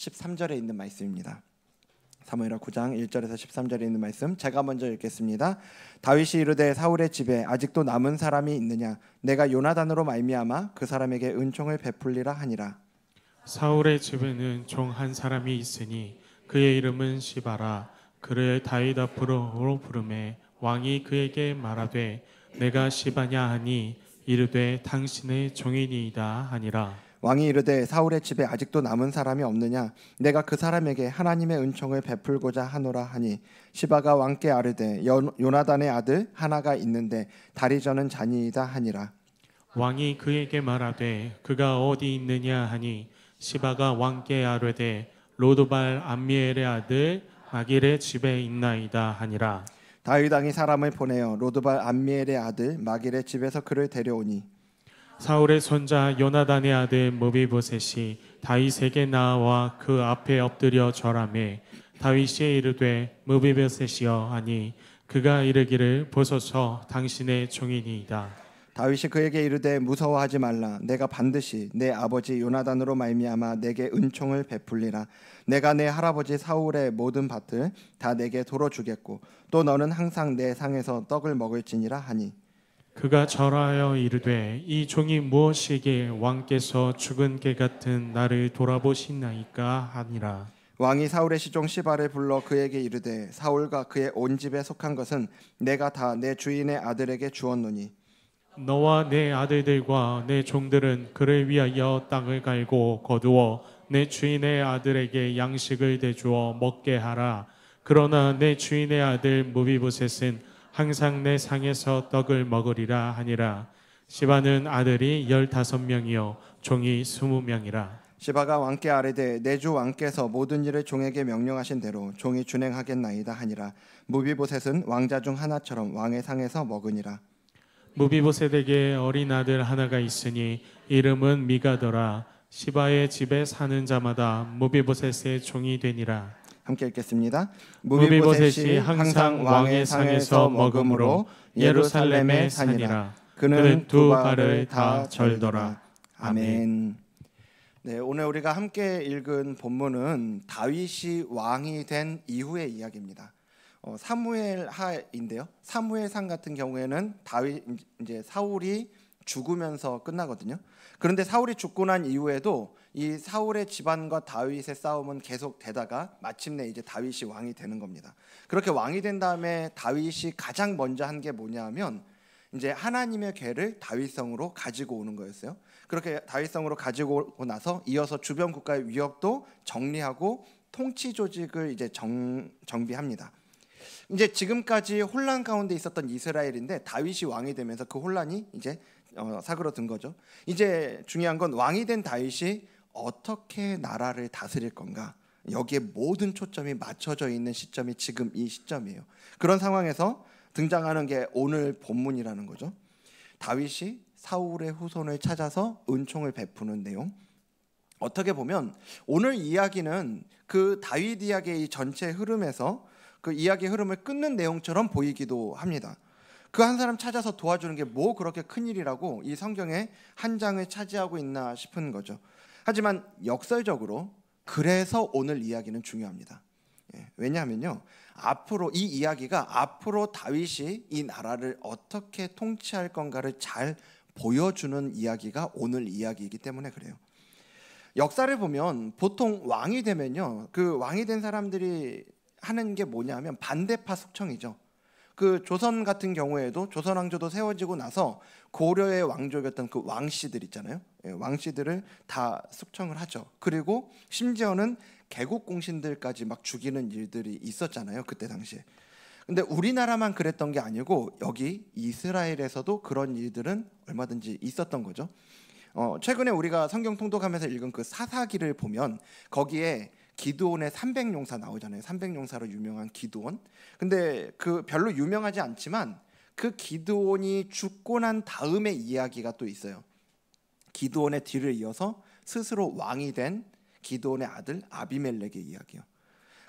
13절에 있는 말씀입니다. 사무엘하 9장 1절에서 13절에 있는 말씀 제가 먼저 읽겠습니다. 다윗이 이르되 사울의 집에 아직도 남은 사람이 있느냐? 내가 요나단으로 말미암아 그 사람에게 은총을 베풀리라 하니라. 사울의 집에는 종 한 사람이 있으니 그의 이름은 시바라. 그를 다윗 앞으로 부르매 왕이 그에게 말하되 내가 시바냐 하니 이르되 당신의 종이니이다 하니라. 왕이 이르되 사울의 집에 아직도 남은 사람이 없느냐? 내가 그 사람에게 하나님의 은총을 베풀고자 하노라 하니 시바가 왕께 아뢰되 요나단의 아들 하나가 있는데 다리 저는 자니이다 하니라. 왕이 그에게 말하되 그가 어디 있느냐 하니 시바가 왕께 아뢰되 로드발 암미엘의 아들 마길의 집에 있나이다 하니라. 다윗 왕이 사람을 보내어 로드발 암미엘의 아들 마길의 집에서 그를 데려오니 사울의 손자 요나단의 아들 무비보셋이 다윗에게 나와 그 앞에 엎드려 절하매 다윗이 이르되 무비보셋이여 하니 그가 이르기를 보소서 당신의 종이니이다. 다윗이 그에게 이르되 무서워하지 말라. 내가 반드시 내 아버지 요나단으로 말미암아 내게 은총을 베풀리라. 내가 내 할아버지 사울의 모든 밭을 다 내게 도로 주겠고 또 너는 항상 내 상에서 떡을 먹을지니라 하니 그가 절하여 이르되 이 종이 무엇이기에 왕께서 죽은 개 같은 나를 돌아보시나이까 하니라. 왕이 사울의 시종 시바를 불러 그에게 이르되 사울과 그의 온 집에 속한 것은 내가 다 내 주인의 아들에게 주었노니 너와 내 아들들과 내 종들은 그를 위하여 땅을 갈고 거두어 내 주인의 아들에게 양식을 대주어 먹게 하라. 그러나 내 주인의 아들 무비보셋은 항상 내 상에서 떡을 먹으리라 하니라. 시바는 아들이 15명이요 종이 20명이라. 시바가 왕께 아뢰되 내 주 왕께서 모든 일을 종에게 명령하신 대로 종이 준행하겠나이다 하니라. 무비보셋은 왕자 중 하나처럼 왕의 상에서 먹으니라. 무비보셋에게 어린 아들 하나가 있으니 이름은 미가더라. 시바의 집에 사는 자마다 무비보셋의 종이 되니라. 함께 읽겠습니다. 무비보셋이 항상 왕의 상에서 먹음으로 예루살렘에 사니라. 그는 두 발을 다 절더라. 아멘. 네, 오늘 우리가 함께 읽은 본문은 다윗이 왕이 된 이후의 이야기입니다. 사무엘하인데요. 사무엘상 같은 경우에는 다윗 이제 사울이 죽으면서 끝나거든요. 그런데 사울이 죽고 난 이후에도 이 사울의 집안과 다윗의 싸움은 계속 되다가 마침내 이제 다윗이 왕이 되는 겁니다. 그렇게 왕이 된 다음에 다윗이 가장 먼저 한 게 뭐냐면 이제 하나님의 궤를 다윗성으로 가지고 오는 거였어요. 그렇게 다윗성으로 가지고 오고 나서 이어서 주변 국가의 위협도 정리하고 통치 조직을 이제 정비합니다. 이제 지금까지 혼란 가운데 있었던 이스라엘인데 다윗이 왕이 되면서 그 혼란이 이제 사그러든 거죠. 이제 중요한 건 왕이 된 다윗이 어떻게 나라를 다스릴 건가, 여기에 모든 초점이 맞춰져 있는 시점이 지금 이 시점이에요. 그런 상황에서 등장하는 게 오늘 본문이라는 거죠. 다윗이 사울의 후손을 찾아서 은총을 베푸는 내용. 어떻게 보면 오늘 이야기는 그 다윗 이야기의 전체 흐름에서 그 이야기의 흐름을 끊는 내용처럼 보이기도 합니다. 그 한 사람 찾아서 도와주는 게 뭐 그렇게 큰일이라고 이 성경의 한 장을 차지하고 있나 싶은 거죠. 하지만 역설적으로 그래서 오늘 이야기는 중요합니다. 왜냐하면요, 앞으로 이 이야기가 앞으로 다윗이 이 나라를 어떻게 통치할 건가를 잘 보여주는 이야기가 오늘 이야기이기 때문에 그래요. 역사를 보면 보통 왕이 되면요, 그 왕이 된 사람들이 하는 게 뭐냐면 반대파 숙청이죠. 그 조선 같은 경우에도 조선 왕조도 세워지고 나서 고려의 왕족이었던 그 왕씨들 있잖아요. 왕씨들을 다 숙청을 하죠. 그리고 심지어는 개국 공신들까지 막 죽이는 일들이 있었잖아요, 그때 당시에. 근데 우리나라만 그랬던 게 아니고 여기 이스라엘에서도 그런 일들은 얼마든지 있었던 거죠. 최근에 우리가 성경 통독하면서 읽은 그 사사기를 보면 거기에 기드온의 300용사 나오잖아요. 300용사로 유명한 기드온. 근데 그 별로 유명하지 않지만 그 기드온이 죽고 난 다음의 이야기가 또 있어요. 기드온의 뒤를 이어서 스스로 왕이 된 기드온의 아들 아비멜렉의 이야기요.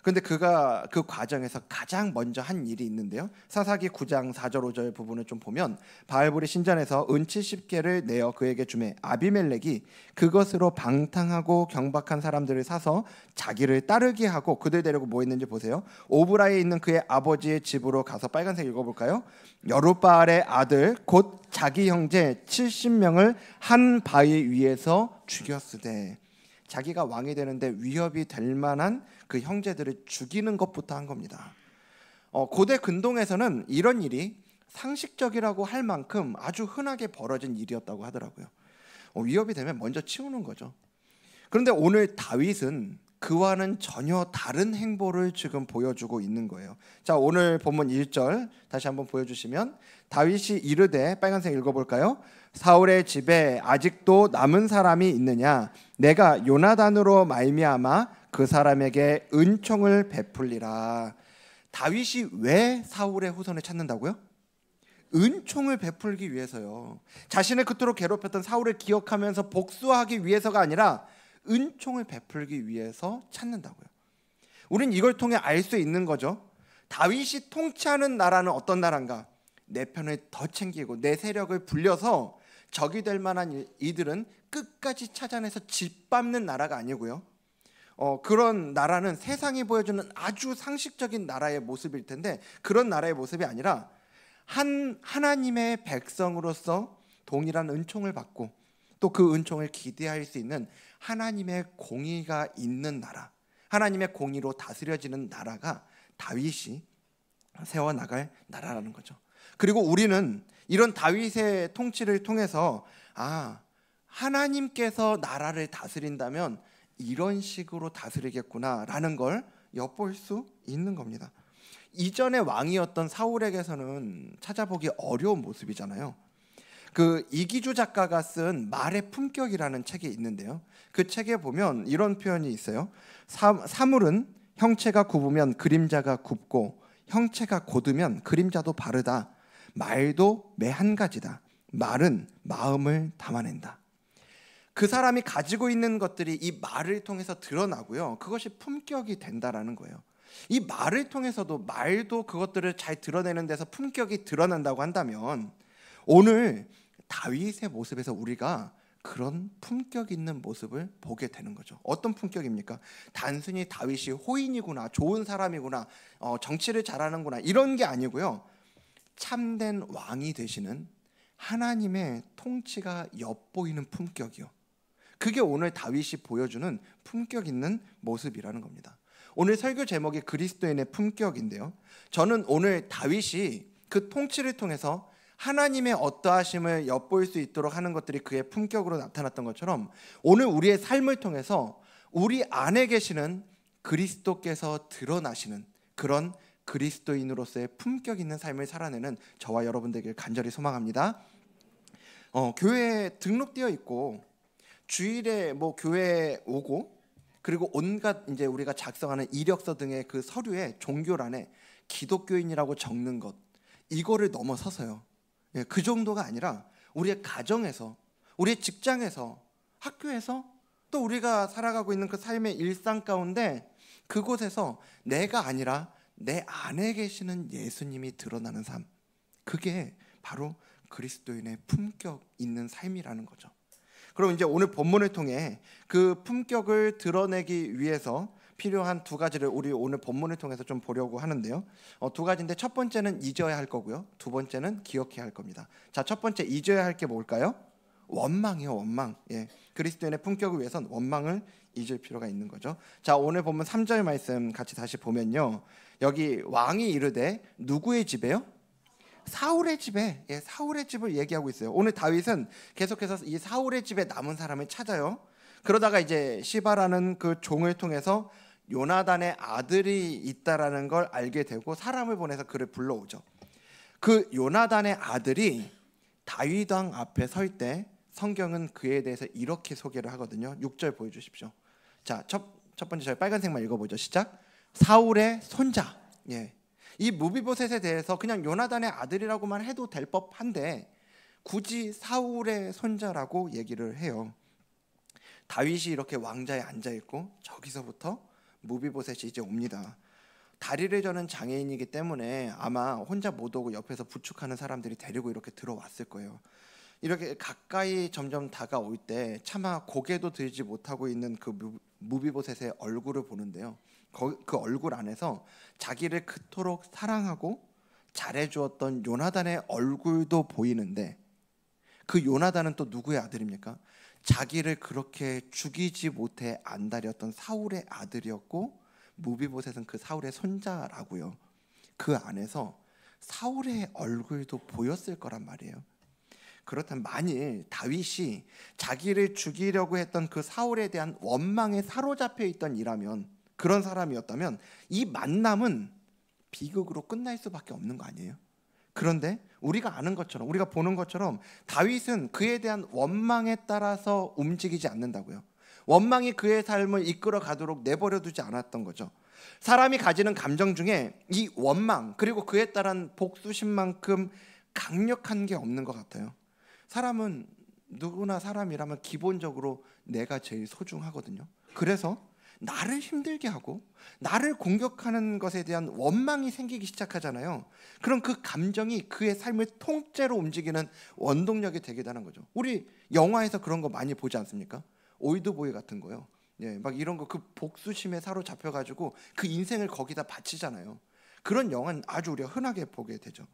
근데 그가 그 과정에서 가장 먼저 한 일이 있는데요. 사사기 9장 4절 5절 부분을 좀 보면 바알불의 신전에서 은 70개를 내어 그에게 주매 아비멜렉이 그것으로 방탕하고 경박한 사람들을 사서 자기를 따르게 하고 그들 데리고 뭐 했는지 보세요. 오브라에 있는 그의 아버지의 집으로 가서 빨간색 읽어볼까요? 여룻바알의 아들 곧 자기 형제 70명을 한 바위 위에서 죽였으되 자기가 왕이 되는데 위협이 될 만한 그 형제들을 죽이는 것부터 한 겁니다. 고대 근동에서는 이런 일이 상식적이라고 할 만큼 아주 흔하게 벌어진 일이었다고 하더라고요. 위협이 되면 먼저 치우는 거죠. 그런데 오늘 다윗은 그와는 전혀 다른 행보를 지금 보여주고 있는 거예요. 자, 오늘 본문 1절 다시 한번 보여주시면 다윗이 이르되 빨간색 읽어볼까요? 사울의 집에 아직도 남은 사람이 있느냐? 내가 요나단으로 말미암아 그 사람에게 은총을 베풀리라. 다윗이 왜 사울의 후손을 찾는다고요? 은총을 베풀기 위해서요. 자신을 그토록 괴롭혔던 사울을 기억하면서 복수하기 위해서가 아니라 은총을 베풀기 위해서 찾는다고요. 우린 이걸 통해 알 수 있는 거죠. 다윗이 통치하는 나라는 어떤 나라인가? 내 편을 더 챙기고 내 세력을 불려서 적이 될 만한 이들은 끝까지 찾아내서 짓밟는 나라가 아니고요. 그런 나라는 세상이 보여주는 아주 상식적인 나라의 모습일 텐데 그런 나라의 모습이 아니라 하나님의 백성으로서 동일한 은총을 받고 또 그 은총을 기대할 수 있는 하나님의 공의가 있는 나라, 하나님의 공의로 다스려지는 나라가 다윗이 세워나갈 나라라는 거죠. 그리고 우리는 이런 다윗의 통치를 통해서 하나님께서 나라를 다스린다면 이런 식으로 다스리겠구나라는 걸 엿볼 수 있는 겁니다. 이전의 왕이었던 사울에게서는 찾아보기 어려운 모습이잖아요. 그 이기주 작가가 쓴 말의 품격이라는 책이 있는데요. 그 책에 보면 이런 표현이 있어요. 사물은 형체가 굽으면 그림자가 굽고 형체가 곧으면 그림자도 바르다. 말도 매 한 가지다. 말은 마음을 담아낸다. 그 사람이 가지고 있는 것들이 이 말을 통해서 드러나고요. 그것이 품격이 된다라는 거예요. 이 말을 통해서도 말도 그것들을 잘 드러내는 데서 품격이 드러난다고 한다면 오늘 다윗의 모습에서 우리가 그런 품격 있는 모습을 보게 되는 거죠. 어떤 품격입니까? 단순히 다윗이 호인이구나, 좋은 사람이구나, 정치를 잘하는구나 이런 게 아니고요. 참된 왕이 되시는 하나님의 통치가 엿보이는 품격이요. 그게 오늘 다윗이 보여주는 품격 있는 모습이라는 겁니다. 오늘 설교 제목이 그리스도인의 품격인데요. 저는 오늘 다윗이 그 통치를 통해서 하나님의 어떠하심을 엿볼 수 있도록 하는 것들이 그의 품격으로 나타났던 것처럼 오늘 우리의 삶을 통해서 우리 안에 계시는 그리스도께서 드러나시는 그런 그리스도인으로서의 품격 있는 삶을 살아내는 저와 여러분들에게 간절히 소망합니다. 교회에 등록되어 있고 주일에 교회에 오고 그리고 온갖 이제 우리가 작성하는 이력서 등의 그 서류에 종교란에 기독교인이라고 적는 것 이거를 넘어서서요. 그 정도가 아니라 우리의 가정에서, 우리의 직장에서, 학교에서 또 우리가 살아가고 있는 그 삶의 일상 가운데 그곳에서 내가 아니라 내 안에 계시는 예수님이 드러나는 삶, 그게 바로 그리스도인의 품격 있는 삶이라는 거죠. 그럼 이제 오늘 본문을 통해 그 품격을 드러내기 위해서 필요한 두 가지를 우리 오늘 본문을 통해서 좀 보려고 하는데요. 두 가지인데 첫 번째는 잊어야 할 거고요. 두 번째는 기억해야 할 겁니다. 자, 첫 번째 잊어야 할 게 뭘까요? 원망이요, 원망. 그리스도인의 품격을 위해선 원망을 잊을 필요가 있는 거죠. 자, 오늘 본문 3절 말씀 같이 다시 보면요. 여기 왕이 이르되 누구의 집에요? 사울의 집에, 사울의 집을 얘기하고 있어요. 오늘 다윗은 계속해서 이 사울의 집에 남은 사람을 찾아요. 그러다가 이제 시바라는 그 종을 통해서 요나단의 아들이 있다라는 걸 알게 되고 사람을 보내서 그를 불러오죠. 그 요나단의 아들이 다윗 왕 앞에 설 때 성경은 그에 대해서 이렇게 소개를 하거든요. 6절 보여주십시오. 자, 첫 번째 저희 빨간색만 읽어보죠. 시작. 사울의 손자. 이 무비보셋에 대해서 그냥 요나단의 아들이라고만 해도 될 법한데 굳이 사울의 손자라고 얘기를 해요. 다윗이 이렇게 왕자에 앉아있고 저기서부터 무비보셋이 이제 옵니다. 다리를 저는 장애인이기 때문에 아마 혼자 못 오고 옆에서 부축하는 사람들이 데리고 이렇게 들어왔을 거예요. 이렇게 가까이 점점 다가올 때 차마 고개도 들지 못하고 있는 그 무비보셋의 얼굴을 보는데요. 그 얼굴 안에서 자기를 그토록 사랑하고 잘해주었던 요나단의 얼굴도 보이는데, 그 요나단은 또 누구의 아들입니까? 자기를 그렇게 죽이지 못해 안달이었던 사울의 아들이었고, 무비보셋은 그 사울의 손자라고요. 그 안에서 사울의 얼굴도 보였을 거란 말이에요. 그렇다면 만일 다윗이 자기를 죽이려고 했던 그 사울에 대한 원망에 사로잡혀 있던 이라면, 그런 사람이었다면 이 만남은 비극으로 끝날 수밖에 없는 거 아니에요? 그런데 우리가 아는 것처럼, 우리가 보는 것처럼 다윗은 그에 대한 원망에 따라서 움직이지 않는다고요. 원망이 그의 삶을 이끌어 가도록 내버려 두지 않았던 거죠. 사람이 가지는 감정 중에 이 원망 그리고 그에 따른 복수심만큼 강력한 게 없는 것 같아요. 사람은 누구나 사람이라면 기본적으로 내가 제일 소중하거든요. 그래서 나를 힘들게 하고 나를 공격하는 것에 대한 원망이 생기기 시작하잖아요. 그럼 그 감정이 그의 삶을 통째로 움직이는 원동력이 되게 되는 거죠. 우리 영화에서 그런 거 많이 보지 않습니까? 올드보이 같은 거요. 예, 막 이런 거 그 복수심에 사로잡혀가지고 그 인생을 거기다 바치잖아요. 그런 영화는 아주 우리가 흔하게 보게 되죠.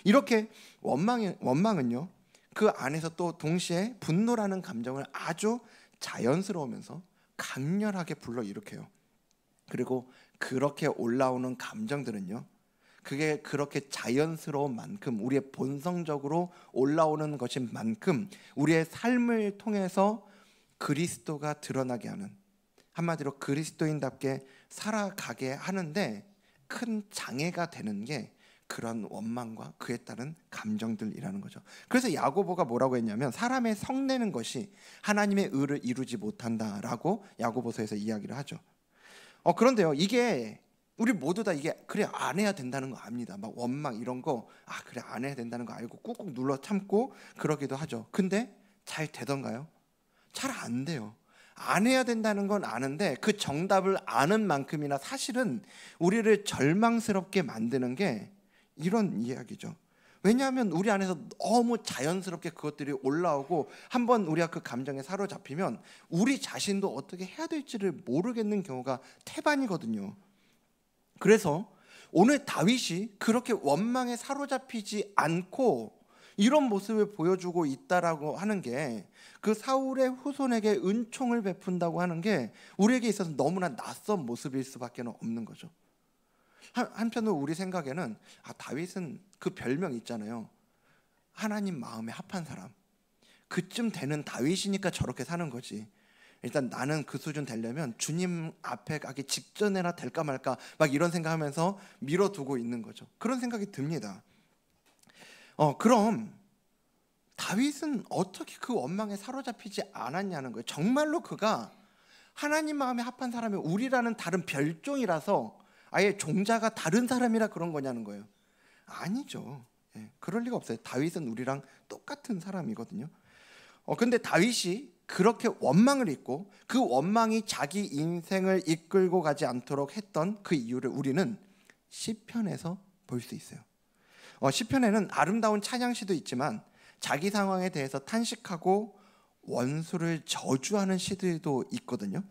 이렇게 원망은요, 그 안에서 또 동시에 분노라는 감정을 아주 자연스러우면서 강렬하게 불러일으켜요. 그리고 그렇게 올라오는 감정들은요, 그게 그렇게 자연스러운 만큼, 우리의 본성적으로 올라오는 것인 만큼 우리의 삶을 통해서 그리스도가 드러나게 하는, 한마디로 그리스도인답게 살아가게 하는데 큰 장애가 되는 게 그런 원망과 그에 따른 감정들이라는 거죠. 그래서 야고보가 뭐라고 했냐면, 사람의 성내는 것이 하나님의 의를 이루지 못한다라고 야고보서에서 이야기를 하죠. 그런데요, 이게 우리 모두 다 이게 그래 안 해야 된다는 거 압니다. 막 원망 이런 거 그래 안 해야 된다는 거 알고 꾹꾹 눌러 참고 그러기도 하죠. 근데 잘 되던가요? 잘 안 돼요. 안 해야 된다는 건 아는데 그 정답을 아는 만큼이나 사실은 우리를 절망스럽게 만드는 게 이런 이야기죠. 왜냐하면 우리 안에서 너무 자연스럽게 그것들이 올라오고 한번 우리가 그 감정에 사로잡히면 우리 자신도 어떻게 해야 될지를 모르겠는 경우가 태반이거든요. 그래서 오늘 다윗이 그렇게 원망에 사로잡히지 않고 이런 모습을 보여주고 있다라고 하는 게, 그 사울의 후손에게 은총을 베푼다고 하는 게 우리에게 있어서 너무나 낯선 모습일 수밖에 없는 거죠. 한편으로 우리 생각에는 다윗은 그 별명 있잖아요. 하나님 마음에 합한 사람. 그쯤 되는 다윗이니까 저렇게 사는 거지. 일단 나는 그 수준 되려면 주님 앞에 가기 직전에나 될까 말까 막 이런 생각하면서 밀어두고 있는 거죠. 그런 생각이 듭니다. 그럼 다윗은 어떻게 그 원망에 사로잡히지 않았냐는 거예요. 정말로 그가 하나님 마음에 합한 사람이 우리라는 다른 별종이라서 아예 종자가 다른 사람이라 그런 거냐는 거예요. 아니죠. 그럴 리가 없어요. 다윗은 우리랑 똑같은 사람이거든요. 근데 다윗이 그렇게 원망을 잊고 그 원망이 자기 인생을 이끌고 가지 않도록 했던 그 이유를 우리는 시편에서 볼 수 있어요. 시편에는 아름다운 찬양시도 있지만 자기 상황에 대해서 탄식하고 원수를 저주하는 시들도 있거든요.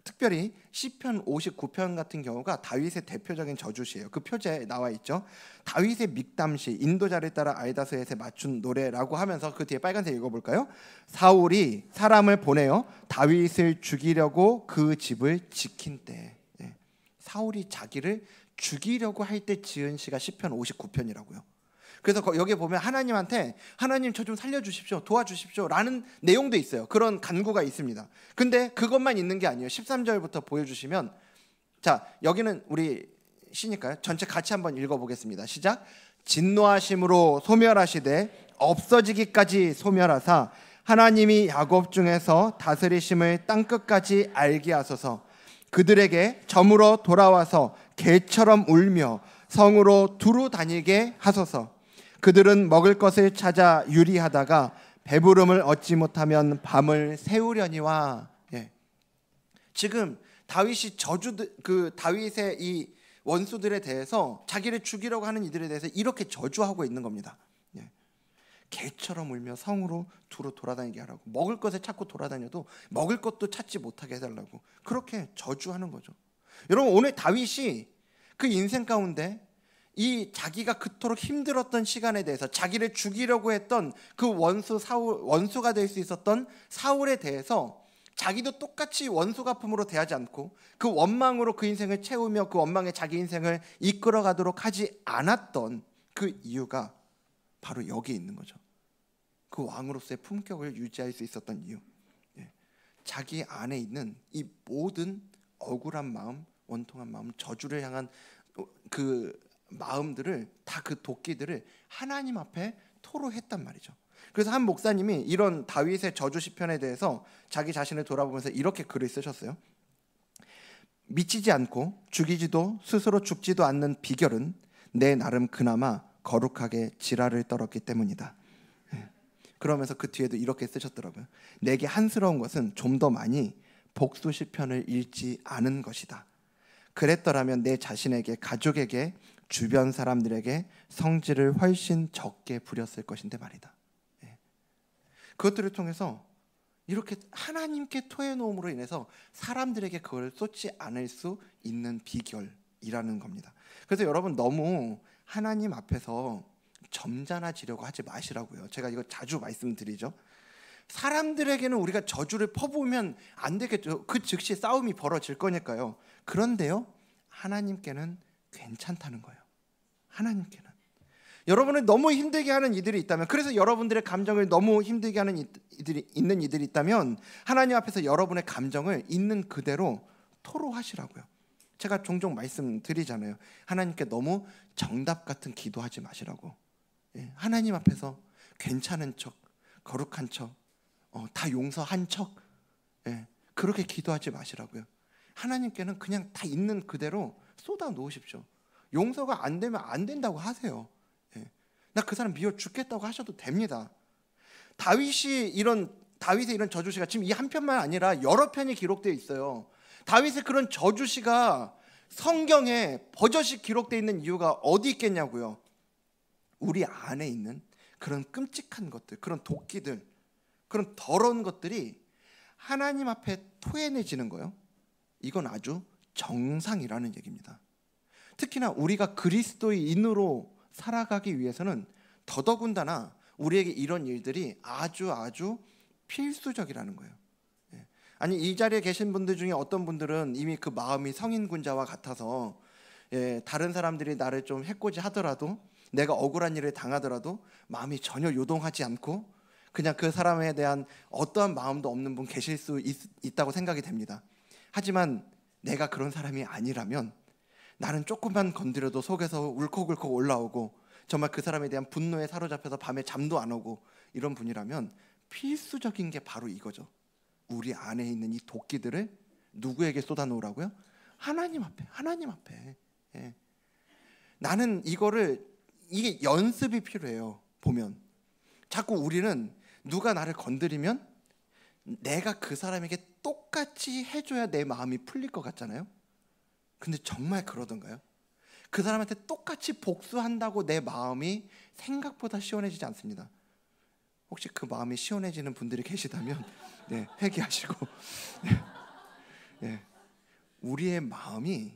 특별히 시편 59편 같은 경우가 다윗의 대표적인 저주시예요. 그 표제에 나와 있죠. 다윗의 믹담시, 인도자를 따라 아이다스에 맞춘 노래라고 하면서 그 뒤에 빨간색 읽어볼까요? 사울이 사람을 보내어 다윗을 죽이려고 그 집을 지킨 때. 사울이 자기를 죽이려고 할 때 지은 시가 시편 59편이라고요. 그래서 여기에 보면 하나님한테 하나님 저 좀 살려주십시오, 도와주십시오 라는 내용도 있어요. 그런 간구가 있습니다. 근데 그것만 있는 게 아니에요. 13절부터 보여주시면, 자 여기는 우리 시니까요. 전체 같이 한번 읽어보겠습니다. 시작. 진노하심으로 소멸하시되 없어지기까지 소멸하사 하나님이 야곱 중에서 다스리심을 땅끝까지 알게 하소서. 그들에게 저물어 돌아와서 개처럼 울며 성으로 두루 다니게 하소서. 그들은 먹을 것을 찾아 유리하다가 배부름을 얻지 못하면 밤을 새우려니와. 지금 다윗이 다윗의 이 원수들에 대해서 자기를 죽이려고 하는 이들에 대해서 이렇게 저주하고 있는 겁니다. 예. 개처럼 울며 성으로 두루 돌아다니게 하라고. 먹을 것을 찾고 돌아다녀도 먹을 것도 찾지 못하게 해달라고. 그렇게 저주하는 거죠. 여러분, 오늘 다윗이 그 인생 가운데 이 자기가 그토록 힘들었던 시간에 대해서, 자기를 죽이려고 했던 그 원수가 될 수 있었던 사울에 대해서 자기도 똑같이 원수 갚음으로 대하지 않고 그 원망으로 그 인생을 채우며 그 원망에 자기 인생을 이끌어가도록 하지 않았던 그 이유가 바로 여기에 있는 거죠. 그 왕으로서의 품격을 유지할 수 있었던 이유. 자기 안에 있는 이 모든 억울한 마음, 원통한 마음, 저주를 향한 그 마음들을 다, 그 도끼들을 하나님 앞에 토로했단 말이죠. 그래서 한 목사님이 이런 다윗의 저주 시편에 대해서 자기 자신을 돌아보면서 이렇게 글을 쓰셨어요. 미치지 않고 죽이지도 스스로 죽지도 않는 비결은 내 나름 그나마 거룩하게 지랄을 떨었기 때문이다. 그러면서 그 뒤에도 이렇게 쓰셨더라고요. 내게 한스러운 것은 좀 더 많이 복수 시편을 읽지 않은 것이다. 그랬더라면 내 자신에게, 가족에게, 주변 사람들에게 성질을 훨씬 적게 부렸을 것인데 말이다. 그것들을 통해서 이렇게 하나님께 토해놓음으로 인해서 사람들에게 그걸 쏟지 않을 수 있는 비결이라는 겁니다. 그래서 여러분, 너무 하나님 앞에서 점잖아지려고 하지 마시라고요. 제가 이거 자주 말씀드리죠. 사람들에게는 우리가 저주를 퍼부으면 안 되겠죠. 그 즉시 싸움이 벌어질 거니까요. 그런데요, 하나님께는 괜찮다는 거예요. 하나님께는. 여러분을 너무 힘들게 하는 이들이 있다면, 그래서 여러분들의 감정을 너무 힘들게 하는 이들이 있다면 하나님 앞에서 여러분의 감정을 있는 그대로 토로하시라고요. 제가 종종 말씀드리잖아요. 하나님께 너무 정답 같은 기도하지 마시라고. 하나님 앞에서 괜찮은 척, 거룩한 척, 다 용서한 척, 그렇게 기도하지 마시라고요. 하나님께는 그냥 다 있는 그대로 쏟아 놓으십시오. 용서가 안 되면 안 된다고 하세요. 나 그 사람 미워 죽겠다고 하셔도 됩니다. 다윗의 이런 저주시가 지금 이 한 편만 아니라 여러 편이 기록되어 있어요. 다윗의 그런 저주시가 성경에 버젓이 기록되어 있는 이유가 어디 있겠냐고요. 우리 안에 있는 그런 끔찍한 것들, 그런 도끼들, 그런 더러운 것들이 하나님 앞에 토해내지는 거예요. 이건 아주 정상이라는 얘기입니다. 특히나 우리가 그리스도인으로 살아가기 위해서는 더더군다나 우리에게 이런 일들이 아주 필수적이라는 거예요. 아니, 이 자리에 계신 분들 중에 어떤 분들은 이미 그 마음이 성인군자와 같아서 다른 사람들이 나를 좀 해코지 하더라도, 내가 억울한 일을 당하더라도 마음이 전혀 요동하지 않고 그냥 그 사람에 대한 어떠한 마음도 없는 분 계실 수 있다고 생각이 됩니다. 하지만 내가 그런 사람이 아니라면, 나는 조금만 건드려도 속에서 울컥울컥 올라오고 정말 그 사람에 대한 분노에 사로잡혀서 밤에 잠도 안 오고 이런 분이라면 필수적인 게 바로 이거죠. 우리 안에 있는 이 도끼들을 누구에게 쏟아놓으라고요? 하나님 앞에. 하나님 앞에. 나는 이게 연습이 필요해요. 보면 자꾸 우리는 누가 나를 건드리면 내가 그 사람에게 똑같이 해줘야 내 마음이 풀릴 것 같잖아요. 근데 정말 그러던가요? 그 사람한테 똑같이 복수한다고 내 마음이 생각보다 시원해지지 않습니다. 혹시 그 마음이 시원해지는 분들이 계시다면 회개하시고 우리의 마음이,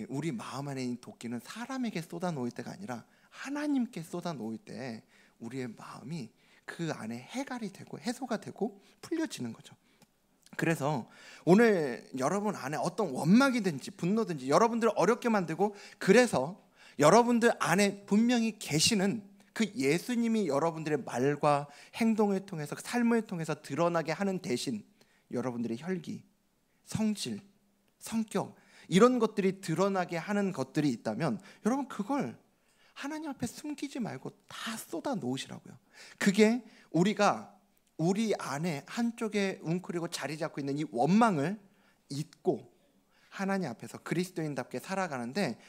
우리 마음 안에 있는 도끼는 사람에게 쏟아놓을 때가 아니라 하나님께 쏟아놓을 때 우리의 마음이 그 안에 해갈이 되고 해소가 되고 풀려지는 거죠. 그래서 오늘 여러분 안에 어떤 원망이든지 분노든지 여러분들을 어렵게 만들고, 그래서 여러분들 안에 분명히 계시는 그 예수님이 여러분들의 말과 행동을 통해서, 삶을 통해서 드러나게 하는 대신 여러분들의 혈기, 성질, 성격, 이런 것들이 드러나게 하는 것들이 있다면 여러분 그걸 하나님 앞에 숨기지 말고 다 쏟아 놓으시라고요. 그게 우리가 우리 안에 한쪽에 웅크리고 자리 잡고 있는 이 원망을 잊고 하나님 앞에서 그리스도인답게 살아가는데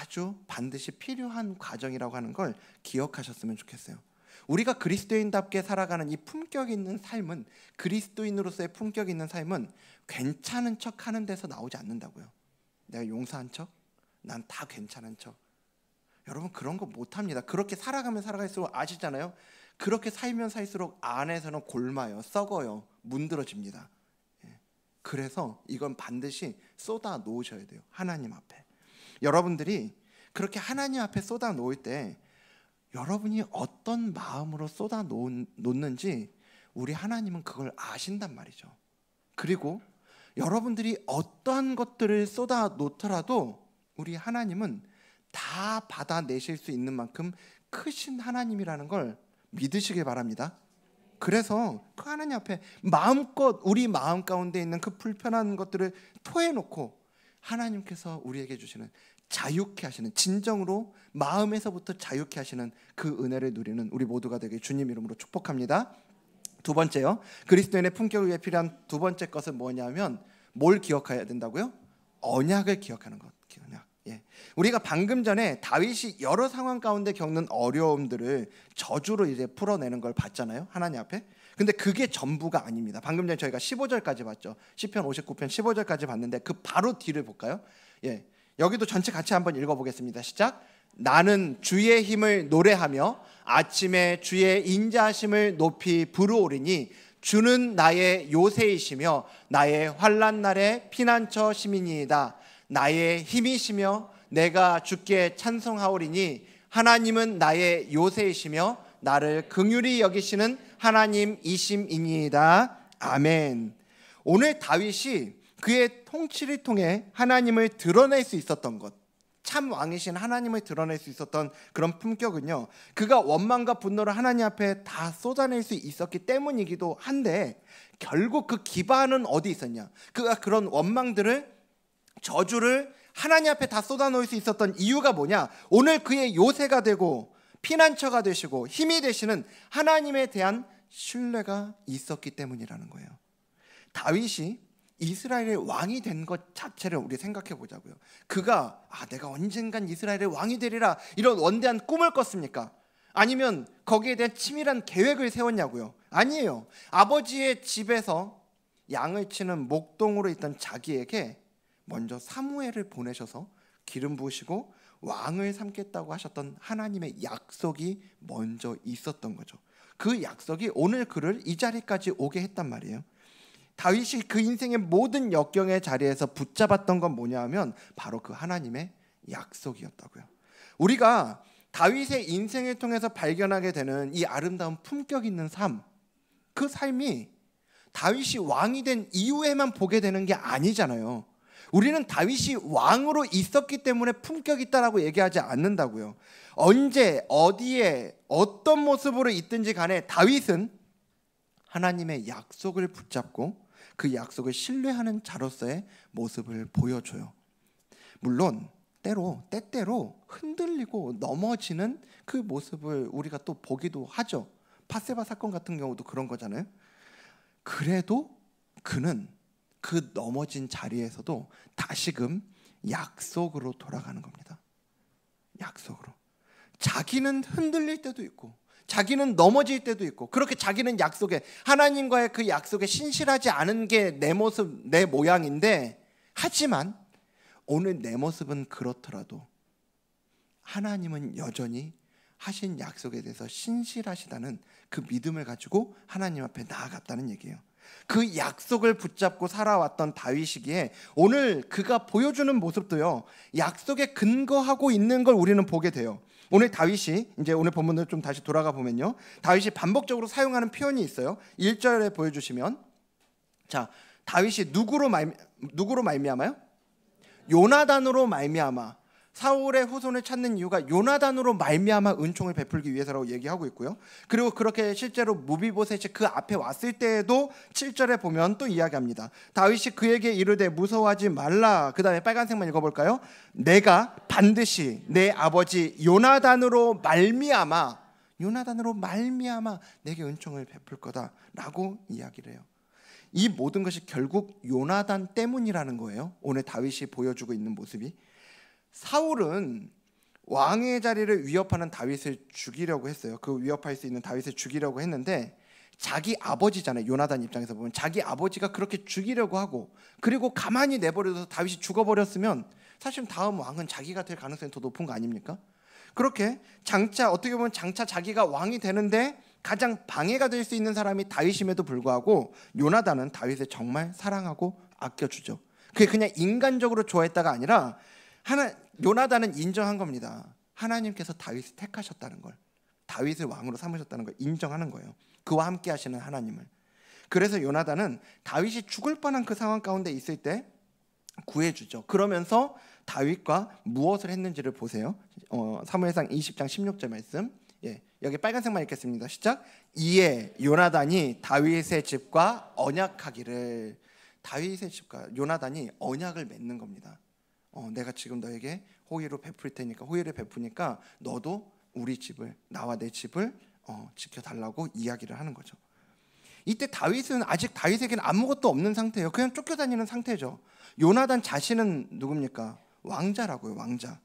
아주 반드시 필요한 과정이라고 하는 걸 기억하셨으면 좋겠어요. 우리가 그리스도인답게 살아가는 이 품격 있는 삶은, 그리스도인으로서의 품격 있는 삶은 괜찮은 척 하는 데서 나오지 않는다고요. 내가 용서한 척, 난 다 괜찮은 척. 여러분 그런 거 못합니다. 그렇게 살아가면 살아갈수록 아시잖아요. 그렇게 살면 살수록 안에서는 골마요, 썩어요, 문드러집니다. 그래서 이건 반드시 쏟아 놓으셔야 돼요. 하나님 앞에. 여러분들이 그렇게 하나님 앞에 쏟아 놓을 때 여러분이 어떤 마음으로 쏟아 놓는지 우리 하나님은 그걸 아신단 말이죠. 그리고 여러분들이 어떠한 것들을 쏟아 놓더라도 우리 하나님은 다 받아내실 수 있는 만큼 크신 하나님이라는 걸 믿으시길 바랍니다. 그래서 그 하나님 앞에 마음껏 우리 마음 가운데 있는 그 불편한 것들을 토해놓고 하나님께서 우리에게 주시는 자유케 하시는, 진정으로 마음에서부터 자유케 하시는 그 은혜를 누리는 우리 모두가 되길 주님 이름으로 축복합니다. 두 번째요, 그리스도인의 품격을 위해 필요한 두 번째 것은 뭐냐면, 뭘 기억해야 된다고요? 언약을 기억하는 것. 언약. 우리가 방금 전에 다윗이 여러 상황 가운데 겪는 어려움들을 저주로 이제 풀어내는 걸 봤잖아요, 하나님 앞에. 근데 그게 전부가 아닙니다. 방금 전에 저희가 15절까지 봤죠. 시편 59편 15절까지 봤는데 그 바로 뒤를 볼까요? 여기도 전체 같이 한번 읽어보겠습니다. 시작. 나는 주의 힘을 노래하며 아침에 주의 인자하심을 높이 부르오리니 주는 나의 요새이시며 나의 환난 날의 피난처 시민이이다. 나의 힘이시며 내가 주께 찬송하오리니 하나님은 나의 요새이시며 나를 긍휼히 여기시는 하나님이심이니이다. 아멘. 오늘 다윗이 그의 통치를 통해 하나님을 드러낼 수 있었던 것, 참 왕이신 하나님을 드러낼 수 있었던 그런 품격은요, 그가 원망과 분노를 하나님 앞에 다 쏟아낼 수 있었기 때문이기도 한데, 결국 그 기반은 어디 있었냐? 그가 그런 원망들을, 저주를 하나님 앞에 다 쏟아놓을 수 있었던 이유가 뭐냐? 오늘 그의 요새가 되고 피난처가 되시고 힘이 되시는 하나님에 대한 신뢰가 있었기 때문이라는 거예요. 다윗이 이스라엘의 왕이 된 것 자체를 우리 생각해 보자고요. 그가 내가 언젠간 이스라엘의 왕이 되리라 이런 원대한 꿈을 꿨습니까? 아니면 거기에 대한 치밀한 계획을 세웠냐고요? 아니에요. 아버지의 집에서 양을 치는 목동으로 있던 자기에게 먼저 사무엘을 보내셔서 기름 부으시고 왕을 삼겠다고 하셨던 하나님의 약속이 먼저 있었던 거죠. 그 약속이 오늘 그를 이 자리까지 오게 했단 말이에요. 다윗이 그 인생의 모든 역경의 자리에서 붙잡았던 건 뭐냐 하면 바로 그 하나님의 약속이었다고요. 우리가 다윗의 인생을 통해서 발견하게 되는 이 아름다운 품격 있는 삶, 그 삶이 다윗이 왕이 된 이후에만 보게 되는 게 아니잖아요. 우리는 다윗이 왕으로 있었기 때문에 품격 있다라고 얘기하지 않는다고요. 언제 어디에 어떤 모습으로 있든지 간에 다윗은 하나님의 약속을 붙잡고 그 약속을 신뢰하는 자로서의 모습을 보여줘요. 물론 때때로 흔들리고 넘어지는 그 모습을 우리가 또 보기도 하죠. 밧세바 사건 같은 경우도 그런 거잖아요. 그래도 그는 그 넘어진 자리에서도 다시금 약속으로 돌아가는 겁니다. 약속으로. 자기는 흔들릴 때도 있고 자기는 넘어질 때도 있고, 그렇게 자기는 약속에, 하나님과의 그 약속에 신실하지 않은 게 내 모습, 내 모양인데, 하지만 오늘 내 모습은 그렇더라도 하나님은 여전히 하신 약속에 대해서 신실하시다는 그 믿음을 가지고 하나님 앞에 나아갔다는 얘기예요. 그 약속을 붙잡고 살아왔던 다윗이기에 오늘 그가 보여주는 모습도요, 약속에 근거하고 있는 걸 우리는 보게 돼요. 오늘 다윗이, 이제 오늘 본문으로 좀 다시 돌아가 보면요, 다윗이 반복적으로 사용하는 표현이 있어요. 1절에 보여주시면, 자, 다윗이 누구로 말미암아요? 요나단으로 말미암아. 사울의 후손을 찾는 이유가 요나단으로 말미암아 은총을 베풀기 위해서라고 얘기하고 있고요. 그리고 그렇게 실제로 무비보셋이 그 앞에 왔을 때에도 7절에 보면 또 이야기합니다. 다윗이 그에게 이르되 무서워하지 말라. 그 다음에 빨간색만 읽어볼까요? 내가 반드시 내 아버지 요나단으로 말미암아 내게 은총을 베풀 거다라고 이야기를 해요. 이 모든 것이 결국 요나단 때문이라는 거예요. 오늘 다윗이 보여주고 있는 모습이. 사울은 왕의 자리를 위협하는 다윗을 죽이려고 했어요. 그 위협할 수 있는 다윗을 죽이려고 했는데 자기 아버지잖아요. 요나단 입장에서 보면 자기 아버지가 그렇게 죽이려고 하고 그리고 가만히 내버려둬서 다윗이 죽어버렸으면 사실 다음 왕은 자기가 될 가능성이 더 높은 거 아닙니까? 그렇게 장차 어떻게 보면 장차 자기가 왕이 되는데 가장 방해가 될 수 있는 사람이 다윗임에도 불구하고 요나단은 다윗을 정말 사랑하고 아껴주죠. 그게 그냥 인간적으로 좋아했다가 아니라 요나단은 인정한 겁니다. 하나님께서 다윗을 택하셨다는 걸, 다윗을 왕으로 삼으셨다는 걸 인정하는 거예요. 그와 함께 하시는 하나님을. 그래서 요나단은 다윗이 죽을 뻔한 그 상황 가운데 있을 때 구해주죠. 그러면서 다윗과 무엇을 했는지를 보세요. 사무엘상 20장 16절 말씀. 여기 빨간색만 읽겠습니다. 시작. 이에 요나단이 다윗의 집과 언약하기를. 다윗의 집과 요나단이 언약을 맺는 겁니다. 내가 지금 너에게 호의를 베풀 테니까, 호의를 베푸니까 너도 우리 집을, 나와 내 집을 지켜달라고 이야기를 하는 거죠. 이때 다윗은 아직 다윗에게는 아무것도 없는 상태예요. 그냥 쫓겨다니는 상태죠. 요나단 자신은 누굽니까? 왕자라고요. 왕자.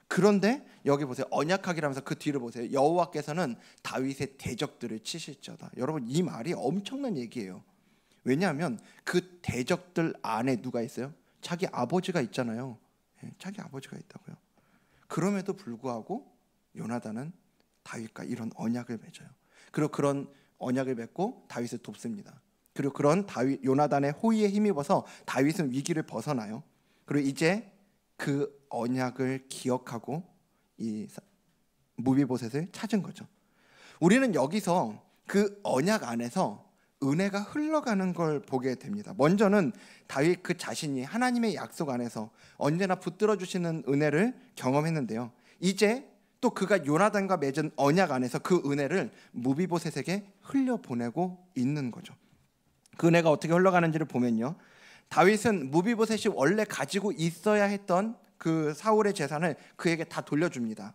그런데 여기 보세요. 언약하기라면서 그 뒤를 보세요. 여호와께서는 다윗의 대적들을 치실지어다. 여러분, 이 말이 엄청난 얘기예요. 왜냐하면 그 대적들 안에 누가 있어요? 자기 아버지가 있잖아요. 자기 아버지가 있다고요. 그럼에도 불구하고 요나단은 다윗과 이런 언약을 맺어요. 그리고 그런 언약을 맺고 다윗을 돕습니다. 그리고 그런 요나단의 호의에 힘입어서 다윗은 위기를 벗어나요. 그리고 이제 그 언약을 기억하고 이 무비보셋을 찾은 거죠. 우리는 여기서 그 언약 안에서 은혜가 흘러가는 걸 보게 됩니다. 먼저는 다윗 그 자신이 하나님의 약속 안에서 언제나 붙들어 주시는 은혜를 경험했는데요. 이제 또 그가 요나단과 맺은 언약 안에서 그 은혜를 무비보셋에게 흘려보내고 있는 거죠. 그 은혜가 어떻게 흘러가는지를 보면요. 다윗은 무비보셋이 원래 가지고 있어야 했던 그 사울의 재산을 그에게 다 돌려줍니다.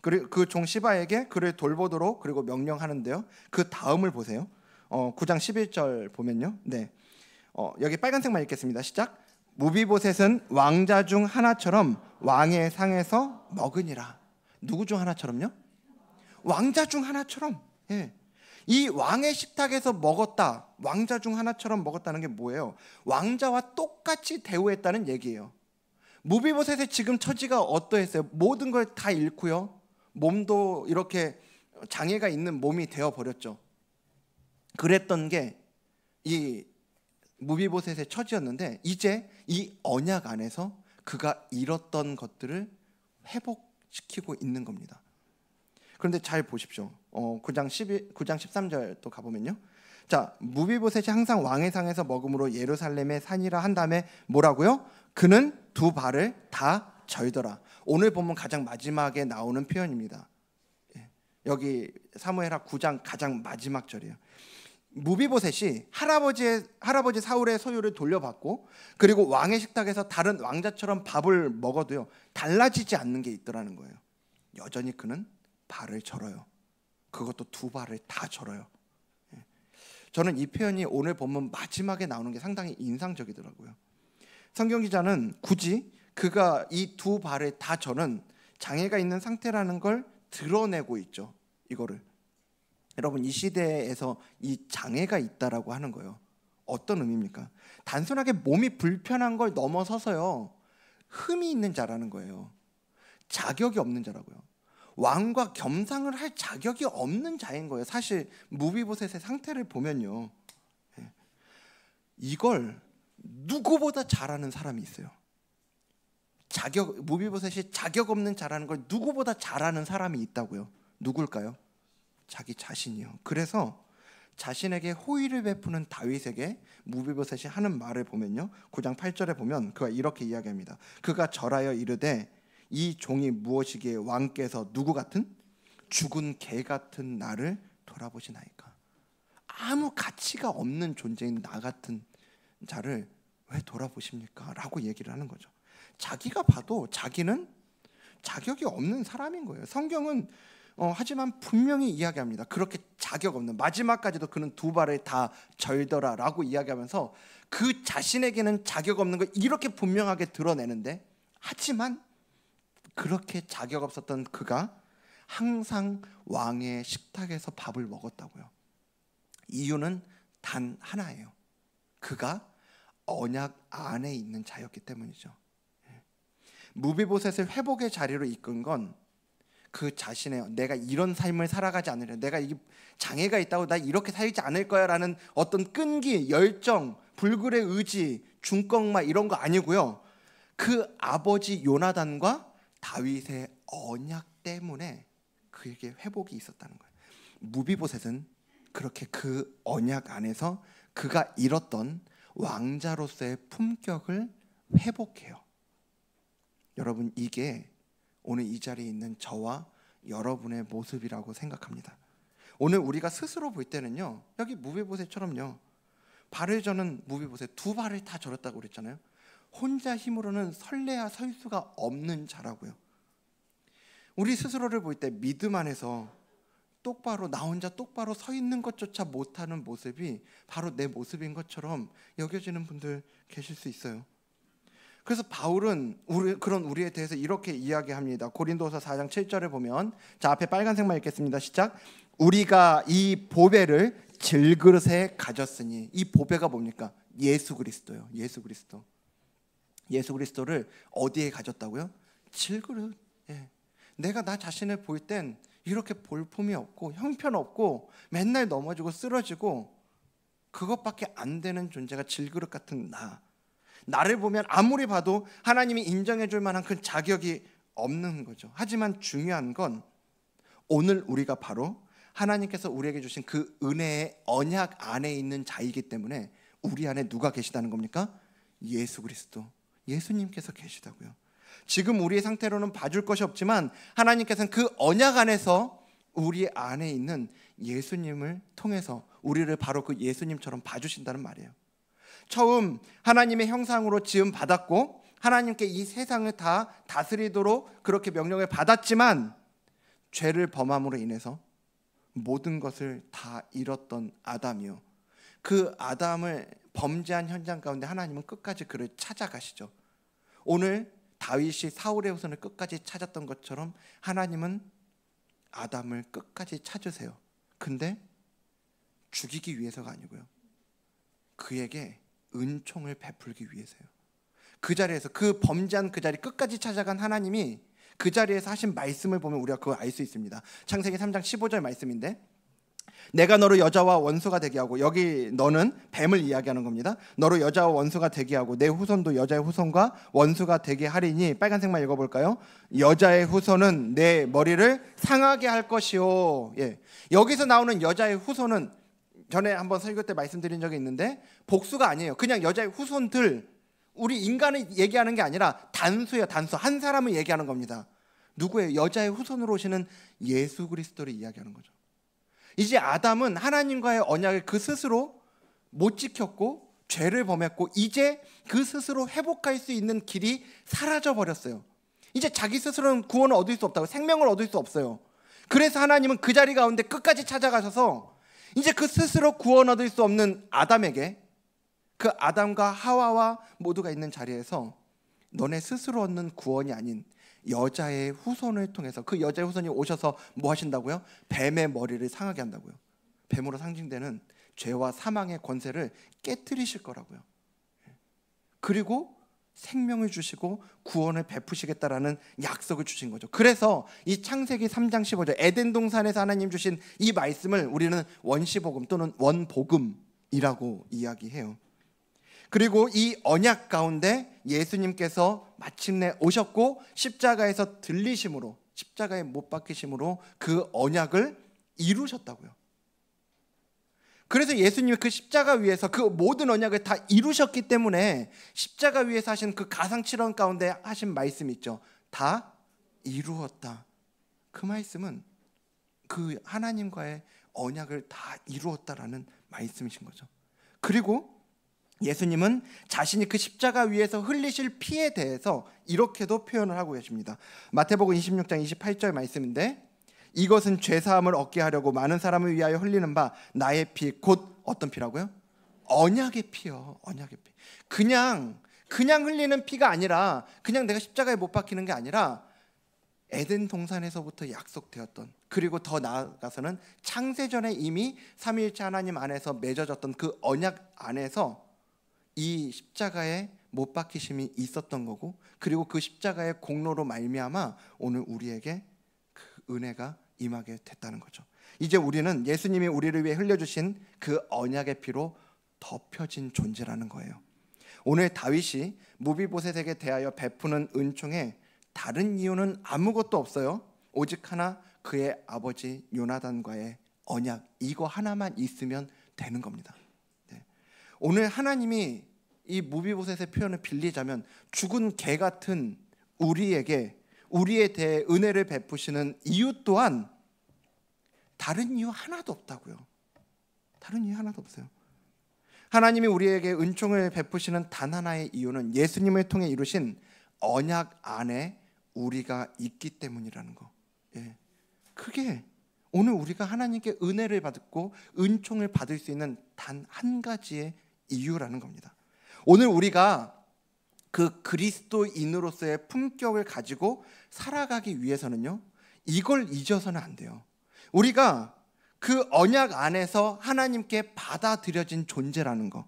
그리고 그 종 시바에게 그를 돌보도록 그리고 명령하는데요. 그 다음을 보세요. 9장 11절 보면요. 여기 빨간색만 읽겠습니다. 시작. 무비보셋은 왕자 중 하나처럼 왕의 상에서 먹으니라. 누구 중 하나처럼요? 왕자 중 하나처럼. 이 왕의 식탁에서 먹었다. 왕자 중 하나처럼 먹었다는 게 뭐예요? 왕자와 똑같이 대우했다는 얘기예요. 무비보셋의 지금 처지가 어떠했어요? 모든 걸 다 잃고요. 몸도 이렇게 장애가 있는 몸이 되어버렸죠. 그랬던 게 이 무비보셋의 처지였는데 이제 이 언약 안에서 그가 잃었던 것들을 회복시키고 있는 겁니다. 그런데 잘 보십시오. 9장 13절 또 가보면요. 자, 무비보셋이 항상 왕의 상에서 먹음으로 예루살렘의 산이라 한 다음에 뭐라고요? 그는 두 발을 다 절더라. 오늘 보면 가장 마지막에 나오는 표현입니다. 여기 사무엘하 9장 가장 마지막 절이에요. 무비보셋이 할아버지 사울의 소유를 돌려받고 그리고 왕의 식탁에서 다른 왕자처럼 밥을 먹어도요 달라지지 않는 게 있더라는 거예요. 여전히 그는 발을 절어요. 그것도 두 발을 다 절어요. 저는 이 표현이 오늘 본문 마지막에 나오는 게 상당히 인상적이더라고요. 성경 기자는 굳이 그가 이 두 발을 다 저는 장애가 있는 상태라는 걸 드러내고 있죠. 이거를. 여러분, 이 시대에서 이 장애가 있다라고 하는 거예요. 어떤 의미입니까? 단순하게 몸이 불편한 걸 넘어서서요. 흠이 있는 자라는 거예요. 자격이 없는 자라고요. 왕과 겸상을 할 자격이 없는 자인 거예요. 사실 무비보셋의 상태를 보면요. 이걸 누구보다 잘하는 사람이 있어요. 무비보셋이 자격 없는 자라는 걸 누구보다 잘하는 사람이 있다고요. 누굴까요? 자기 자신이요. 그래서 자신에게 호의를 베푸는 다윗에게 무비보셋이 하는 말을 보면요. 9장 8절에 보면 그가 이렇게 이야기합니다. 그가 절하여 이르되 이 종이 무엇이기에 왕께서 누구 같은? 죽은 개 같은 나를 돌아보시나이까. 아무 가치가 없는 존재인 나 같은 자를 왜 돌아보십니까? 라고 얘기를 하는 거죠. 자기가 봐도 자기는 자격이 없는 사람인 거예요. 성경은 하지만 분명히 이야기합니다. 그렇게 자격 없는, 마지막까지도 그는 두 발을 다 절더라 라고 이야기하면서 그 자신에게는 자격 없는 걸 이렇게 분명하게 드러내는데, 하지만 그렇게 자격 없었던 그가 항상 왕의 식탁에서 밥을 먹었다고요. 이유는 단 하나예요. 그가 언약 안에 있는 자였기 때문이죠. 무비보셋을 회복의 자리로 이끈 건 그 자신의 내가 이런 삶을 살아가지 않으려, 내가 이 장애가 있다고 나 이렇게 살지 않을 거야 라는 어떤 끈기, 열정, 불굴의 의지, 중꺾마 이런 거 아니고요. 그 아버지 요나단과 다윗의 언약 때문에 그에게 회복이 있었다는 거예요. 무비보셋은 그렇게 그 언약 안에서 그가 잃었던 왕자로서의 품격을 회복해요. 여러분, 이게 오늘 이 자리에 있는 저와 여러분의 모습이라고 생각합니다. 오늘 우리가 스스로 볼 때는요, 여기 무비보셋처럼요, 발을 저는 무비보셋 두 발을 다 절었다고 그랬잖아요. 혼자 힘으로는 설레야 설 수가 없는 자라고요. 우리 스스로를 볼 때 믿음 안에서 똑바로 나 혼자 똑바로 서 있는 것조차 못하는 모습이 바로 내 모습인 것처럼 여겨지는 분들 계실 수 있어요. 그래서 바울은 그런 우리에 대해서 이렇게 이야기합니다. 고린도서 4장 7절에 보면, 자, 앞에 빨간색만 읽겠습니다. 시작. 우리가 이 보배를 질그릇에 가졌으니, 이 보배가 뭡니까? 예수 그리스도요. 예수 그리스도. 예수 그리스도를 어디에 가졌다고요? 질그릇. 예. 내가 나 자신을 볼 땐 이렇게 볼품이 없고 형편없고 맨날 넘어지고 쓰러지고 그것밖에 안 되는 존재가 질그릇 같은 나를 보면 아무리 봐도 하나님이 인정해 줄 만한 그 자격이 없는 거죠. 하지만 중요한 건 오늘 우리가 바로 하나님께서 우리에게 주신 그 은혜의 언약 안에 있는 자이기 때문에 우리 안에 누가 계시다는 겁니까? 예수 그리스도, 예수님께서 계시다고요. 지금 우리의 상태로는 봐줄 것이 없지만 하나님께서는 그 언약 안에서 우리 안에 있는 예수님을 통해서 우리를 바로 그 예수님처럼 봐주신다는 말이에요. 처음 하나님의 형상으로 지음 받았고 하나님께 이 세상을 다 다스리도록 그렇게 명령을 받았지만 죄를 범함으로 인해서 모든 것을 다 잃었던 아담이요, 그 아담을 범죄한 현장 가운데 하나님은 끝까지 그를 찾아가시죠. 오늘 다윗이 사울의 후손을 끝까지 찾았던 것처럼 하나님은 아담을 끝까지 찾으세요. 근데 죽이기 위해서가 아니고요, 그에게 은총을 베풀기 위해서요. 그 자리에서, 그 범죄한 그 자리 끝까지 찾아간 하나님이 그 자리에서 하신 말씀을 보면 우리가 그걸 알 수 있습니다. 창세기 3장 15절 말씀인데, 내가 너로 여자와 원수가 되게 하고, 여기 너는 뱀을 이야기하는 겁니다. 너로 여자와 원수가 되게 하고 내 후손도 여자의 후손과 원수가 되게 하리니, 빨간색만 읽어볼까요? 여자의 후손은 내 머리를 상하게 할 것이요. 예. 여기서 나오는 여자의 후손은 전에 한번 설교 때 말씀드린 적이 있는데 복수가 아니에요. 그냥 여자의 후손들, 우리 인간을 얘기하는 게 아니라 단수예요. 단수. 한 사람을 얘기하는 겁니다. 누구예요? 여자의 후손으로 오시는 예수 그리스도를 이야기하는 거죠. 이제 아담은 하나님과의 언약을 그 스스로 못 지켰고 죄를 범했고 이제 그 스스로 회복할 수 있는 길이 사라져 버렸어요. 이제 자기 스스로는 구원을 얻을 수 없다고, 생명을 얻을 수 없어요. 그래서 하나님은 그 자리 가운데 끝까지 찾아가셔서 이제 그 스스로 구원 얻을 수 없는 아담에게, 그 아담과 하와와 모두가 있는 자리에서 너네 스스로 얻는 구원이 아닌 여자의 후손을 통해서, 그 여자의 후손이 오셔서 뭐 하신다고요? 뱀의 머리를 상하게 한다고요. 뱀으로 상징되는 죄와 사망의 권세를 깨뜨리실 거라고요. 그리고 생명을 주시고 구원을 베푸시겠다라는 약속을 주신 거죠. 그래서 이 창세기 3장 15절 에덴 동산에서 하나님 주신 이 말씀을 우리는 원시복음 또는 원복음이라고 이야기해요. 그리고 이 언약 가운데 예수님께서 마침내 오셨고 십자가에서 들리심으로, 십자가에 못 박히심으로 그 언약을 이루셨다고요. 그래서 예수님이 그 십자가 위에서 그 모든 언약을 다 이루셨기 때문에 십자가 위에서 하신 그 가상칠언 가운데 하신 말씀 있죠. 다 이루었다. 그 말씀은 그 하나님과의 언약을 다 이루었다라는 말씀이신 거죠. 그리고 예수님은 자신이 그 십자가 위에서 흘리실 피에 대해서 이렇게도 표현을 하고 계십니다. 마태복음 26장 28절 말씀인데, 이것은 죄사함을 얻게 하려고 많은 사람을 위하여 흘리는 바 나의 피, 곧 어떤 피라고요? 언약의 피요. 언약의 피. 그냥 흘리는 피가 아니라, 그냥 내가 십자가에 못 박히는 게 아니라 에덴 동산에서부터 약속되었던, 그리고 더 나아가서는 창세전에 이미 삼위일체 하나님 안에서 맺어졌던 그 언약 안에서 이 십자가의 못 박히심이 있었던 거고, 그리고 그 십자가의 공로로 말미암아 오늘 우리에게 그 은혜가 임하게 됐다는 거죠. 이제 우리는 예수님이 우리를 위해 흘려주신 그 언약의 피로 덮여진 존재라는 거예요. 오늘 다윗이 무비보셋에게 대하여 베푸는 은총에 다른 이유는 아무것도 없어요. 오직 하나, 그의 아버지 요나단과의 언약, 이거 하나만 있으면 되는 겁니다. 네. 오늘 하나님이 이 무비보셋의 표현을 빌리자면 죽은 개 같은 우리에게 우리에 대해 은혜를 베푸시는 이유 또한 다른 이유 하나도 없다고요. 다른 이유 하나도 없어요. 하나님이 우리에게 은총을 베푸시는 단 하나의 이유는 예수님을 통해 이루신 언약 안에 우리가 있기 때문이라는 거. 예. 그게 오늘 우리가 하나님께 은혜를 받고 은총을 받을 수 있는 단 한 가지의 이유라는 겁니다. 오늘 우리가 그 그리스도인으로서의 품격을 가지고 살아가기 위해서는요, 이걸 잊어서는 안 돼요. 우리가 그 언약 안에서 하나님께 받아들여진 존재라는 거.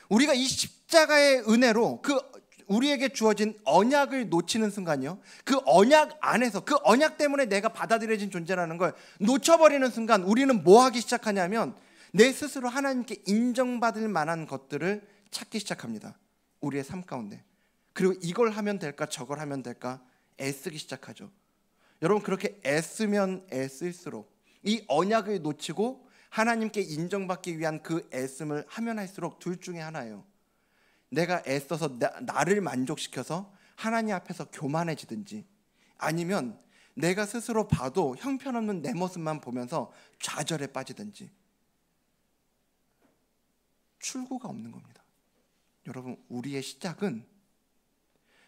우리가 이 십자가의 은혜로 그 우리에게 주어진 언약을 놓치는 순간이요, 그 언약 안에서 그 언약 때문에 내가 받아들여진 존재라는 걸 놓쳐버리는 순간 우리는 뭐 하기 시작하냐면 내 스스로 하나님께 인정받을 만한 것들을 찾기 시작합니다. 우리의 삶 가운데. 그리고 이걸 하면 될까 저걸 하면 될까 애쓰기 시작하죠. 여러분, 그렇게 애쓰면 애쓸수록 이 언약을 놓치고 하나님께 인정받기 위한 그 애씀을 하면 할수록 둘 중에 하나예요. 내가 애써서 나를 만족시켜서 하나님 앞에서 교만해지든지, 아니면 내가 스스로 봐도 형편없는 내 모습만 보면서 좌절에 빠지든지. 출구가 없는 겁니다. 여러분, 우리의 시작은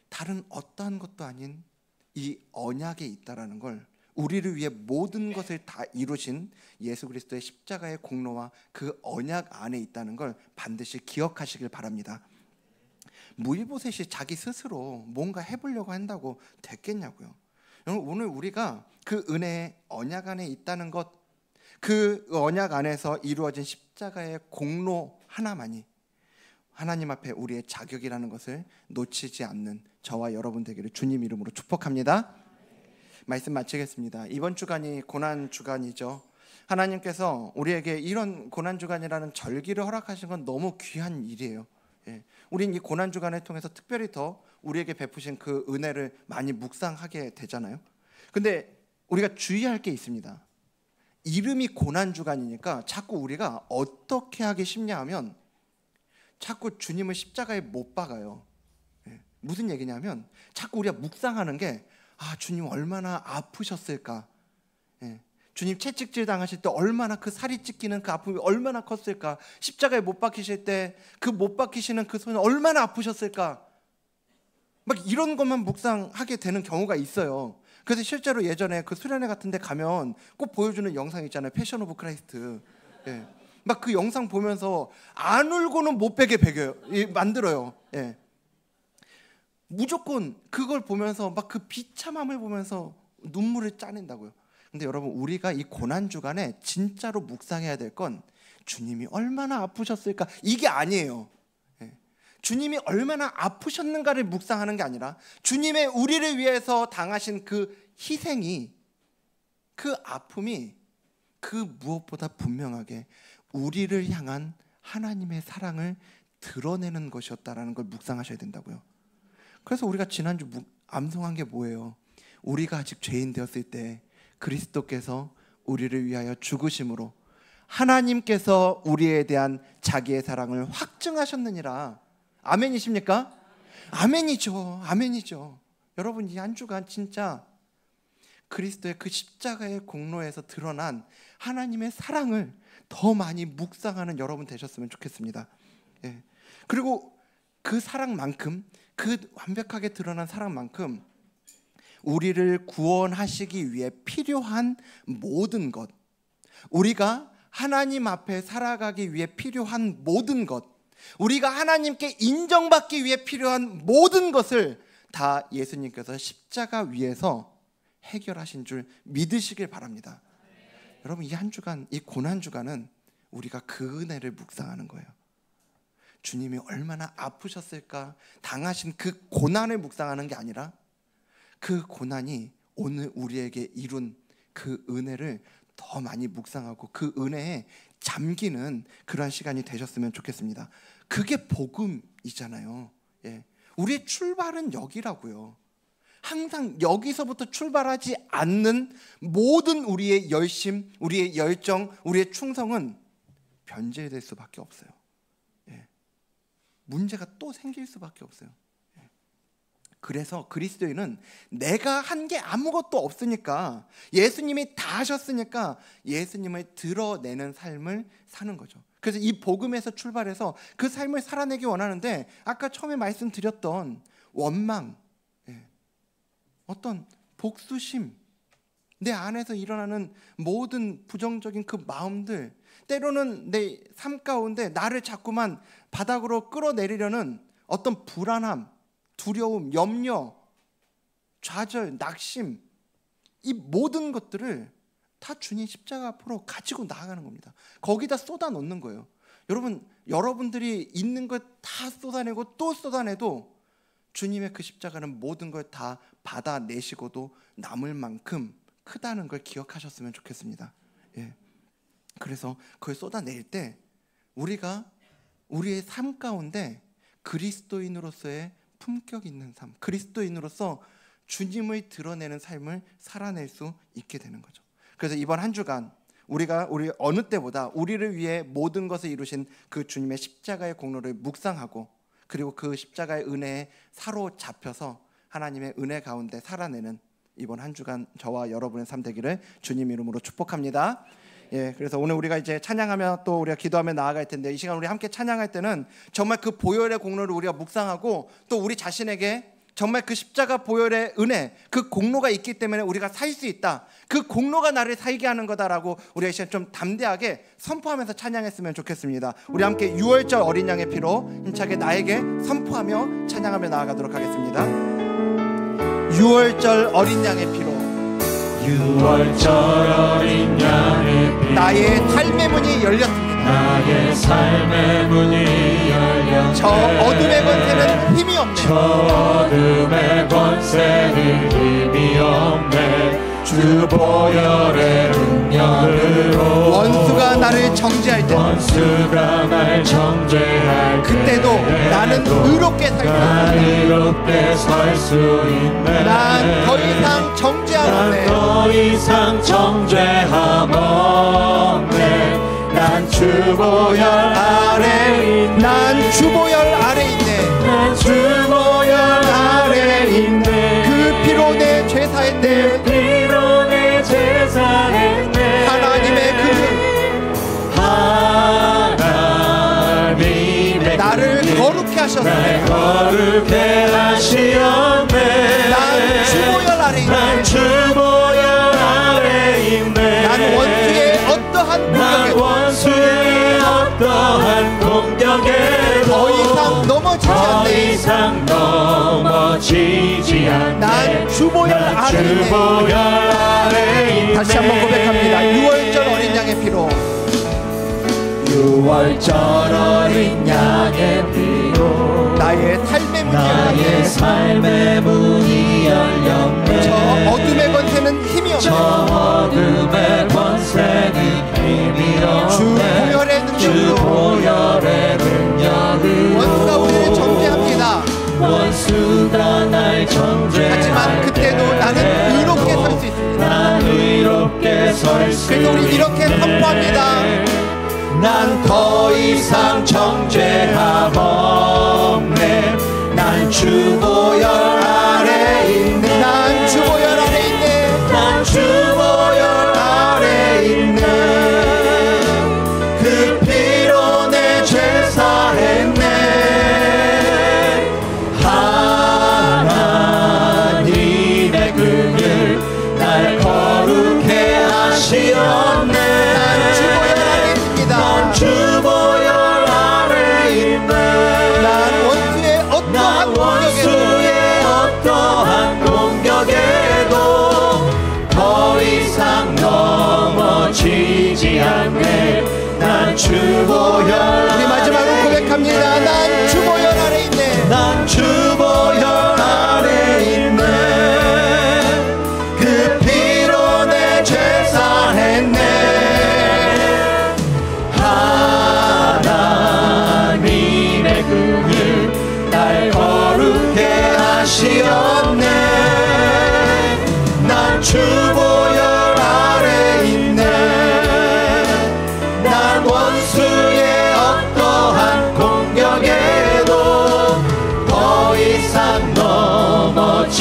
다른 어떠한 것도 아닌 이 언약에 있다라는 걸, 우리를 위해 모든 것을 다 이루신 예수 그리스도의 십자가의 공로와 그 언약 안에 있다는 걸 반드시 기억하시길 바랍니다. 무비보셋이 자기 스스로 뭔가 해보려고 한다고 됐겠냐고요. 여러분, 오늘 우리가 그 은혜의 언약 안에 있다는 것, 그 언약 안에서 이루어진 십자가의 공로 하나만이 하나님 앞에 우리의 자격이라는 것을 놓치지 않는 저와 여러분 되기를 주님 이름으로 축복합니다. 말씀 마치겠습니다. 이번 주간이 고난 주간이죠. 하나님께서 우리에게 이런 고난 주간이라는 절기를 허락하신 건 너무 귀한 일이에요. 예. 우린 이 고난 주간을 통해서 특별히 더 우리에게 베푸신 그 은혜를 많이 묵상하게 되잖아요. 근데 우리가 주의할 게 있습니다. 이름이 고난 주간이니까 자꾸 우리가 어떻게 하기 쉽냐 하면 자꾸 주님을 십자가에 못 박아요. 예. 무슨 얘기냐면 자꾸 우리가 묵상하는 게, 주님 얼마나 아프셨을까, 예. 주님 채찍질 당하실 때 얼마나 그 살이 찢기는 그 아픔이 얼마나 컸을까, 십자가에 못 박히실 때 그 못 박히시는 그 손이 얼마나 아프셨을까, 막 이런 것만 묵상하게 되는 경우가 있어요. 그래서 실제로 예전에 그 수련회 같은 데 가면 꼭 보여주는 영상 있잖아요. 패션 오브 크라이스트. 예. 막 그 영상 보면서 안 울고는 못 빼게 만들어요. 예. 무조건 그걸 보면서 막 그 비참함을 보면서 눈물을 짜낸다고요. 근데 여러분, 우리가 이 고난 주간에 진짜로 묵상해야 될 건 주님이 얼마나 아프셨을까, 이게 아니에요. 예. 주님이 얼마나 아프셨는가를 묵상하는 게 아니라 주님의 우리를 위해서 당하신 그 희생이, 그 아픔이 그 무엇보다 분명하게 우리를 향한 하나님의 사랑을 드러내는 것이었다라는 걸 묵상하셔야 된다고요. 그래서 우리가 지난주 암송한 게 뭐예요? 우리가 아직 죄인 되었을 때 그리스도께서 우리를 위하여 죽으심으로 하나님께서 우리에 대한 자기의 사랑을 확증하셨느니라. 아멘이십니까? 아멘이죠. 아멘이죠. 여러분, 이 한 주간 진짜 그리스도의 그 십자가의 공로에서 드러난 하나님의 사랑을 더 많이 묵상하는 여러분 되셨으면 좋겠습니다. 예. 그리고 그 사랑만큼, 그 완벽하게 드러난 사랑만큼 우리를 구원하시기 위해 필요한 모든 것, 우리가 하나님 앞에 살아가기 위해 필요한 모든 것, 우리가 하나님께 인정받기 위해 필요한 모든 것을 다 예수님께서 십자가 위에서 해결하신 줄 믿으시길 바랍니다. 여러분, 이 한 주간, 이 고난 주간은 우리가 그 은혜를 묵상하는 거예요. 주님이 얼마나 아프셨을까, 당하신 그 고난을 묵상하는 게 아니라 그 고난이 오늘 우리에게 이룬 그 은혜를 더 많이 묵상하고 그 은혜에 잠기는 그러한 시간이 되셨으면 좋겠습니다. 그게 복음이잖아요. 예. 우리의 출발은 여기라고요. 항상 여기서부터 출발하지 않는 모든 우리의 열심, 우리의 열정, 우리의 충성은 변질될 수밖에 없어요. 예. 문제가 또 생길 수밖에 없어요. 예. 그래서 그리스도인은 내가 한 게 아무것도 없으니까, 예수님이 다 하셨으니까 예수님을 드러내는 삶을 사는 거죠. 그래서 이 복음에서 출발해서 그 삶을 살아내기 원하는데, 아까 처음에 말씀드렸던 원망, 어떤 복수심, 내 안에서 일어나는 모든 부정적인 그 마음들, 때로는 내 삶 가운데 나를 자꾸만 바닥으로 끌어내리려는 어떤 불안함, 두려움, 염려, 좌절, 낙심, 이 모든 것들을 다 주님 십자가 앞으로 가지고 나아가는 겁니다. 거기다 쏟아 놓는 거예요. 여러분, 여러분들이 있는 걸 다 쏟아내고 또 쏟아내도 주님의 그 십자가는 모든 걸 다 받아내시고도 남을 만큼 크다는 걸 기억하셨으면 좋겠습니다. 예. 그래서 그걸 쏟아낼 때 우리가 우리의 삶 가운데 그리스도인으로서의 품격 있는 삶, 그리스도인으로서 주님을 드러내는 삶을 살아낼 수 있게 되는 거죠. 그래서 이번 한 주간 우리 어느 때보다 우리를 위해 모든 것을 이루신 그 주님의 십자가의 공로를 묵상하고, 그리고 그 십자가의 은혜에 사로잡혀서 하나님의 은혜 가운데 살아내는 이번 한 주간 저와 여러분의 삶 되기를 주님 이름으로 축복합니다. 예, 그래서 오늘 우리가 이제 찬양하며 또 우리가 기도하며 나아갈 텐데, 이 시간 우리 함께 찬양할 때는 정말 그 보혈의 공로를 우리가 묵상하고, 또 우리 자신에게 정말 그 십자가 보혈의 은혜, 그 공로가 있기 때문에 우리가 살 수 있다, 그 공로가 나를 살게 하는 거다라고 우리가 이제 좀 담대하게 선포하면서 찬양했으면 좋겠습니다. 우리 함께 6월절 어린 양의 피로 힘차게 나에게 선포하며 찬양하며 나아가도록 하겠습니다. 6월절 어린 양의 피로, 6월절 어린 양의 피, 나의 삶의 문이 열렸습니다. 나의 삶의 문이 열렸네. 저 어둠의 권세는 힘이 없네. 저 어둠의 권세는 힘이 없네. 주 보혈의 능력으로 원수가 나를 정죄할 때, 원수가 날 정죄할 그때도 나는 의롭게 살 수 있다. 의롭게 살 수 있네. 난 더 이상 정죄함 없네. 난 더 이상 정죄함 없네. 난 주보혈 아래 있네. 난 주보혈 아래 있네. 난 주보혈 아래 있네. 그 피로 내 죄 사했네. 피로 내 죄 사했네. 하나님의 그 하나님의 나를 거룩해 하셨네. 거룩해 하시었네. 난 주보혈 아래 있네. 난 주보혈 아래 있네. 난 원수의 어떠한 공격에도 더 이상 넘어지지 더 않네. 이상 넘어지지 않네. 난 주보혈 아래 있네. 주보혈 아래 있네. 다시 한번 고백합니다. 6월절 어린 양의 피로, 6월절 어린 양의 피로 나의 삶의 문이 나의 열렸네. 삶의 문이 열렸네. 저 어둠의 권세는 힘이 없네. 저 어둠의 권세는 힘이 없네. 주 보혈의 주 능력으로 보혈의 능력으로 원수가 우리를 정죄합니다. 원수가 날 정죄할 하지만 그때도 나는 의롭게 설 수 있습니다. 난 의롭게 설 수 그래서 우리 이렇게 선포합니다. 난 더 이상 정죄함 없네. 난 주보혈 아래 있네. 난 주보혈 아래 있네. 난 주보혈 아래 있네. 그 피로 내 죄 사했네. 하나님의 긍휼 날 거룩해 하시었네. 난 주보혈 아래 있습니다. 난 주보혈 아래 있네. 난 원수의 어떠한 공격에도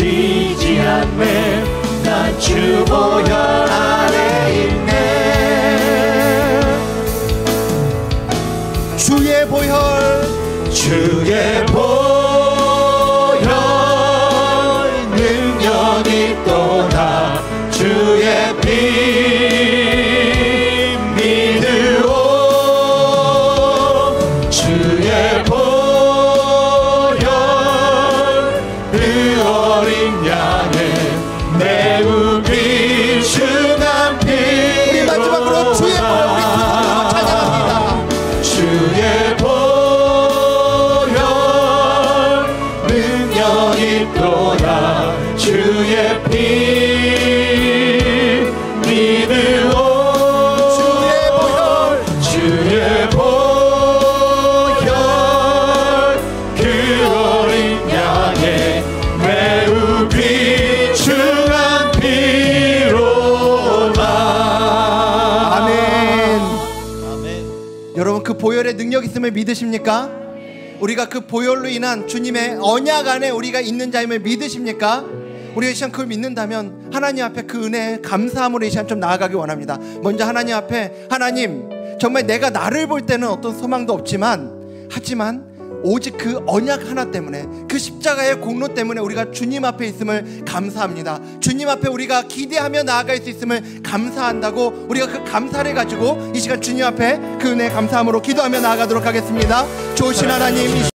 지지 않네. 난 주 보혈 안에 있네. 주의 보혈, 주의 보혈 능력이 있도다. 주의 피 믿으오. 주의 보혈 그 어린 양의 매우 귀중한 피. 우리 마지막으로 주의 보혈 우리 두 손으로 찬양합니다. 주의 보혈 능력 있도다. 주의 피 믿으오. 주의 보혈 그 어린 양의 매우 귀중한 피로다. 아멘. 여러분 그 보혈의 능력 있음을 믿으십니까? 우리가 그 보혈로 인한 주님의 언약 안에 우리가 있는 자임을 믿으십니까? 우리가 이 시간 그걸 믿는다면 하나님 앞에 그 은혜에 감사함으로 이 시간 좀 나아가기 원합니다. 먼저 하나님 앞에, 하나님 정말 내가 나를 볼 때는 어떤 소망도 없지만 하지만 오직 그 언약 하나 때문에, 그 십자가의 공로 때문에 우리가 주님 앞에 있음을 감사합니다. 주님 앞에 우리가 기대하며 나아갈 수 있음을 감사한다고, 우리가 그 감사를 가지고 이 시간 주님 앞에 그 은혜 감사함으로 기도하며 나아가도록 하겠습니다. 좋으신 하나님,